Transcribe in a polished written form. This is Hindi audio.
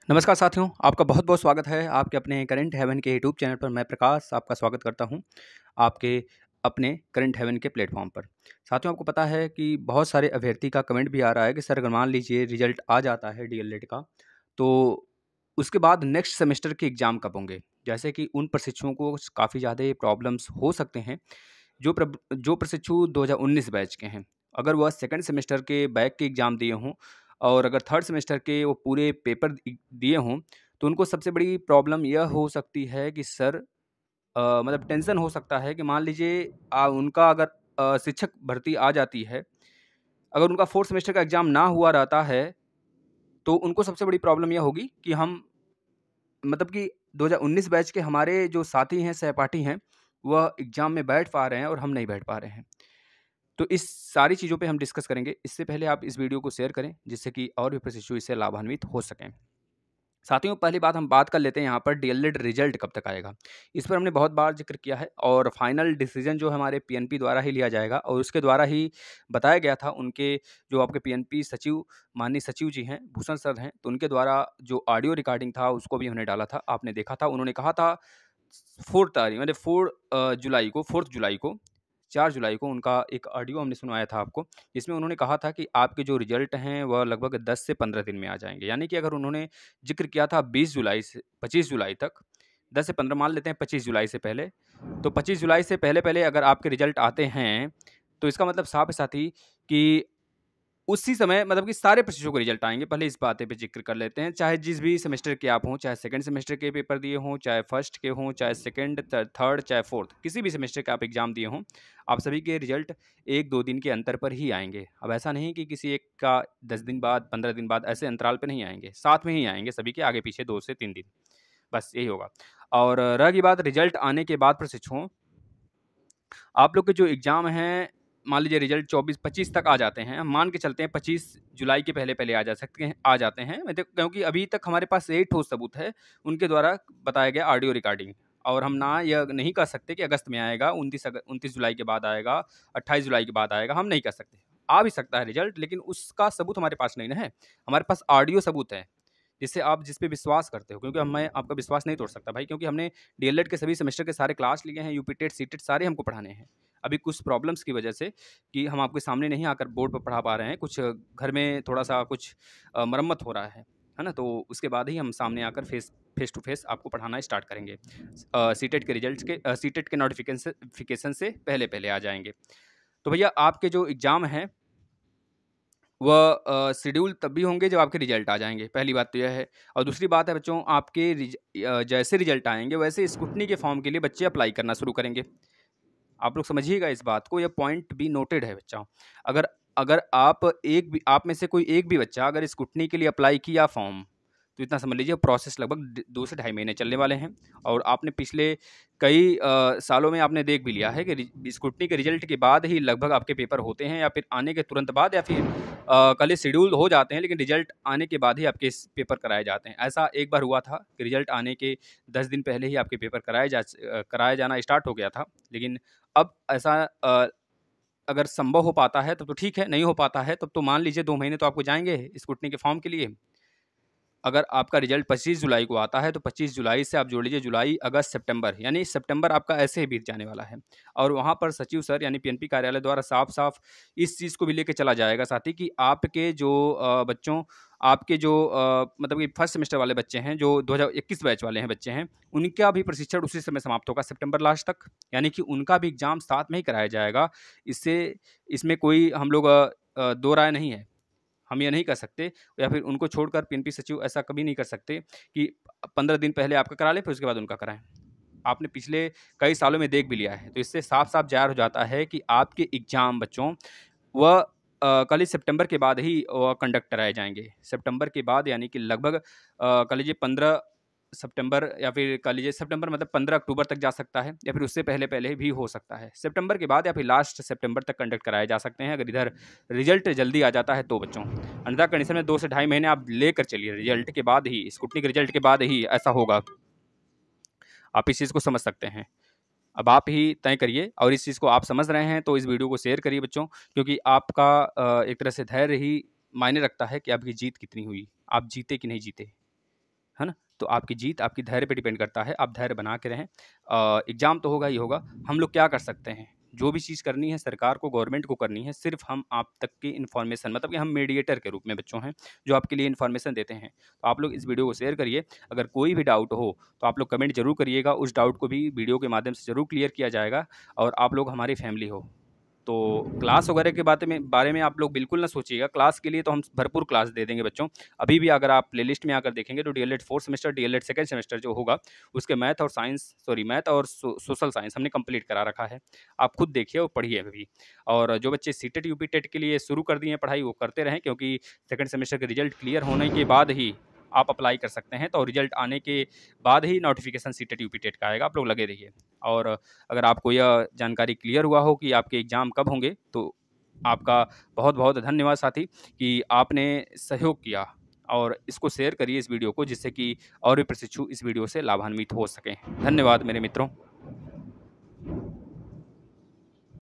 नमस्कार साथियों, आपका बहुत-बहुत स्वागत है आपके अपने करंट हेवन के यूट्यूब चैनल पर। मैं प्रकाश आपका स्वागत करता हूं, आपके अपने करंट हेवन के प्लेटफ़ॉर्म पर। साथियों, आपको पता है कि बहुत सारे अभ्यर्थी का कमेंट भी आ रहा है कि सर अगर मान लीजिए रिज़ल्ट आ जाता है डीएलएड का, तो उसके बाद नेक्स्ट सेमेस्टर के एग्ज़ाम कब होंगे? जैसे कि उन प्रशिक्षुओं को काफ़ी ज़्यादा प्रॉब्लम्स हो सकते हैं, जो प्रशिक्षु 2019 बैच के हैं। अगर वह सेकंड सेमेस्टर के बैक के एग्ज़ाम दिए हों और अगर थर्ड सेमेस्टर के वो पूरे पेपर दिए हों, तो उनको सबसे बड़ी प्रॉब्लम यह हो सकती है कि सर मतलब टेंशन हो सकता है कि मान लीजिए उनका अगर शिक्षक भर्ती आ जाती है, अगर उनका फोर्थ सेमेस्टर का एग्ज़ाम ना हुआ रहता है, तो उनको सबसे बड़ी प्रॉब्लम यह होगी कि हम मतलब कि 2019 बैच के हमारे जो साथी हैं, सहपाठी हैं, वह एग्ज़ाम में बैठ पा रहे हैं और हम नहीं बैठ पा रहे हैं। तो इस सारी चीज़ों पे हम डिस्कस करेंगे। इससे पहले आप इस वीडियो को शेयर करें, जिससे कि और भी प्रशिक्षु इससे लाभान्वित हो सकें। साथियों, पहली बात हम बात कर लेते हैं यहाँ पर डीएलएड रिजल्ट कब तक आएगा। इस पर हमने बहुत बार ज़िक्र किया है और फाइनल डिसीज़न जो हमारे पीएनपी द्वारा ही लिया जाएगा और उसके द्वारा ही बताया गया था। उनके जो आपके पीएनपी सचिव माननीय सचिव जी हैं, भूषण सर हैं, तो उनके द्वारा जो ऑडियो रिकॉर्डिंग था उसको भी हमने डाला था, आपने देखा था। उन्होंने कहा था 4 तारीख मतलब 4 जुलाई को 4 जुलाई को उनका एक ऑडियो हमने सुनवाया था आपको, जिसमें उन्होंने कहा था कि आपके जो रिज़ल्ट हैं वह लगभग 10 से 15 दिन में आ जाएँगे। यानी कि अगर उन्होंने ज़िक्र किया था 20 जुलाई से 25 जुलाई तक, 10 से 15 मान लेते हैं 25 जुलाई से पहले, तो 25 जुलाई से पहले-पहले अगर आपके रिज़ल्ट आते हैं, तो इसका मतलब साफ है साथी कि उसी समय मतलब कि सारे प्रशिक्षुओं के रिजल्ट आएँगे। पहले इस बातें पे ज़िक्र कर लेते हैं, चाहे जिस भी सेमेस्टर के आप हों, चाहे सेकंड सेमेस्टर के पेपर दिए हों, चाहे फर्स्ट के हों, चाहे सेकंड, थर्ड, चाहे फोर्थ, किसी भी सेमेस्टर के आप एग्ज़ाम दिए हों, आप सभी के रिजल्ट 1-2 दिन के अंतर पर ही आएँगे। अब ऐसा नहीं कि किसी एक का 10 दिन बाद, 15 दिन बाद, ऐसे अंतराल पे नहीं आएँगे, साथ में ही आएँगे सभी के आगे-पीछे 2 से 3 दिन, बस यही होगा। और रही बात रिजल्ट आने के बाद प्रशिक्षुओं, आप लोग के जो एग्ज़ाम हैं, मान लीजिए रिज़ल्ट 24-25 तक आ जाते हैं, हम मान के चलते हैं 25 जुलाई के पहले-पहले आ जाते हैं मतलब क्योंकि अभी तक हमारे पास यही ठोस सबूत है, उनके द्वारा बताया गया ऑडियो रिकॉर्डिंग और हम ना यह नहीं कह सकते कि अगस्त में आएगा, 29 जुलाई के बाद आएगा, 28 जुलाई के बाद आएगा, हम नहीं कह सकते। आ भी सकता है रिज़ल्ट लेकिन उसका सबूत हमारे पास नहीं ना है, हमारे पास ऑडियो सबूत है। जिससे आप जिस पे विश्वास करते हो क्योंकि मैं आपका विश्वास नहीं तोड़ सकता भाई क्योंकि हमने डीएलएड के सभी सेमेस्टर के सारे क्लास लिए हैं, यूपी टेट, सीटेट सारे हमको पढ़ाने हैं। अभी कुछ प्रॉब्लम्स की वजह से कि हम आपके सामने नहीं आकर बोर्ड पर पढ़ा पा रहे हैं, कुछ घर में थोड़ा-सा कुछ मरम्मत हो रहा है ना? तो उसके बाद ही हम सामने आकर फेस टू फेस आपको पढ़ाना स्टार्ट करेंगे। सीटेट के नोटिफ़िकेशन से पहले-पहले आ जाएँगे। तो भैया आपके जो एग्ज़ाम हैं वह शेड्यूल तब भी होंगे जब आपके रिजल्ट आ जाएँगे, पहली बात तो यह है। और दूसरी बात है बच्चों आपके जैसे रिजल्ट आएँगे वैसे स्क्रूटनी के फॉर्म के लिए बच्चे अप्लाई करना शुरू करेंगे। आप लोग समझिएगा इस बात को, यह पॉइंट बी नोटेड है बच्चों। अगर अगर आप में से कोई एक भी बच्चा अगर स्क्रूटनी के लिए अप्लाई किया फॉर्म, तो इतना समझ लीजिए प्रोसेस लगभग 2 से ढाई महीने चलने वाले हैं। और आपने पिछले कई सालों में आपने देख भी लिया है कि स्क्रूटनी के रिजल्ट के बाद ही लगभग आपके पेपर होते हैं या फिर आने के तुरंत बाद या फिर कल ही शेड्यूल हो जाते हैं लेकिन रिजल्ट आने के बाद ही आपके पेपर कराए जाते हैं। ऐसा एक बार हुआ था कि रिजल्ट आने के 10 दिन पहले ही आपके पेपर कराया जाना स्टार्ट हो गया था। लेकिन अब ऐसा अगर संभव हो पाता है तब तो ठीक है, नहीं हो पाता है तब तो मान लीजिए 2 महीने तो आपको जाएँगे स्क्रूटनी के फॉर्म के लिए। अगर आपका रिजल्ट 25 जुलाई को आता है तो 25 जुलाई से आप जोड़ लीजिए जुलाई, अगस्त, सितंबर यानी सितंबर आपका ऐसे ही बीत जाने वाला है। और वहाँ पर सचिव सर यानी पीएनपी कार्यालय द्वारा साफ-साफ इस चीज़ को भी लेके चला जाएगा साथ ही कि आपके जो बच्चों आपके जो मतलब कि फर्स्ट सेमेस्टर वाले बच्चे हैं, जो 2021 बैच वाले हैं बच्चे हैं, उनका भी प्रशिक्षण उसी समय समाप्त होगा सितंबर लास्ट तक। यानी कि उनका भी एग्ज़ाम साथ में ही कराया जाएगा। इसमें कोई हम लोग दो राय नहीं है। हम ये नहीं कर सकते या फिर उनको छोड़कर पीएनपी सचिव ऐसा कभी नहीं कर सकते कि 15 दिन पहले आपका करा लें फिर उसके बाद उनका कराएँ। आपने पिछले कई सालों में देख भी लिया है। तो इससे साफ-साफ ज़ाहिर हो जाता है कि आपके एग्ज़ाम बच्चों वह कल ही सितंबर के बाद ही वह कंडक्ट कराए जाएँगे। सितंबर के बाद यानी कि लगभग कह लीजिए 15 सितंबर या फिर कह लीजिए सितंबर मतलब 15 अक्टूबर तक जा सकता है या फिर उससे पहले-पहले भी हो सकता है। सितंबर के बाद या फिर लास्ट सितंबर तक कंडक्ट कराए जा सकते हैं अगर इधर रिजल्ट जल्दी आ जाता है तो बच्चों। अन्यथा कंडीशन में 2 से ढाई महीने आप लेकर चलिए, रिजल्ट के बाद ही स्क्रूटनी के रिजल्ट के बाद ही ऐसा होगा। आप इस चीज़ को समझ सकते हैं। अब आप ही तय करिए और इस चीज़ को आप समझ रहे हैं तो इस वीडियो को शेयर करिए बच्चों क्योंकि आपका एक तरह से धैर्य ही मायने रखता है कि आपकी जीत कितनी हुई, आप जीते कि नहीं जीते। है ना? तो आपकी जीत आपकी धैर्य पे डिपेंड करता है, आप धैर्य बना के रहें। एग्ज़ाम तो होगा ही होगा, हम लोग क्या कर सकते हैं? जो भी चीज़ करनी है सरकार को, गवर्नमेंट को करनी है, सिर्फ़ हम आप तक की इन्फॉर्मेशन मतलब कि हम मीडिएटर के रूप में बच्चों हैं, जो आपके लिए इन्फॉर्मेशन देते हैं। तो आप लोग इस वीडियो को शेयर करिए, अगर कोई भी डाउट हो, तो आप लोग कमेंट ज़रूर करिएगा, उस डाउट को भी वीडियो के माध्यम से ज़रूर क्लियर किया जाएगा और आप लोग हमारी फैमिली हो। तो क्लास वगैरह के बारे में आप लोग बिल्कुल ना सोचिएगा, क्लास के लिए तो हम भरपूर क्लास दे देंगे बच्चों। अभी भी अगर आप प्लेलिस्ट में आकर देखेंगे तो DElEd 4th semester, DElEd 2nd semester जो होगा, उसके मैथ और सोशल साइंस हमने कंप्लीट करा रखा है। आप खुद देखिए और पढ़िए अभी भी। और जो बच्चे सीटेट, यूपीटेट के लिए शुरू कर दिए हैं पढ़ाई, वो करते रहें, क्योंकि 2nd सेमेस्टर के रिजल्ट क्लियर होने के बाद ही आप अप्लाई कर सकते हैं। तो रिजल्ट आने के बाद ही नोटिफिकेशन सीटेट, यूपीटेट का आएगा, आप लोग लगे रहिए। और अगर आपको यह जानकारी क्लियर हुआ हो कि आपके एग्ज़ाम कब होंगे, तो आपका बहुत-बहुत धन्यवाद साथी कि आपने सहयोग किया। और इसको शेयर करिए इस वीडियो को, जिससे कि और भी प्रशिक्षु इस वीडियो से लाभान्वित हो सकें। धन्यवाद मेरे मित्रों।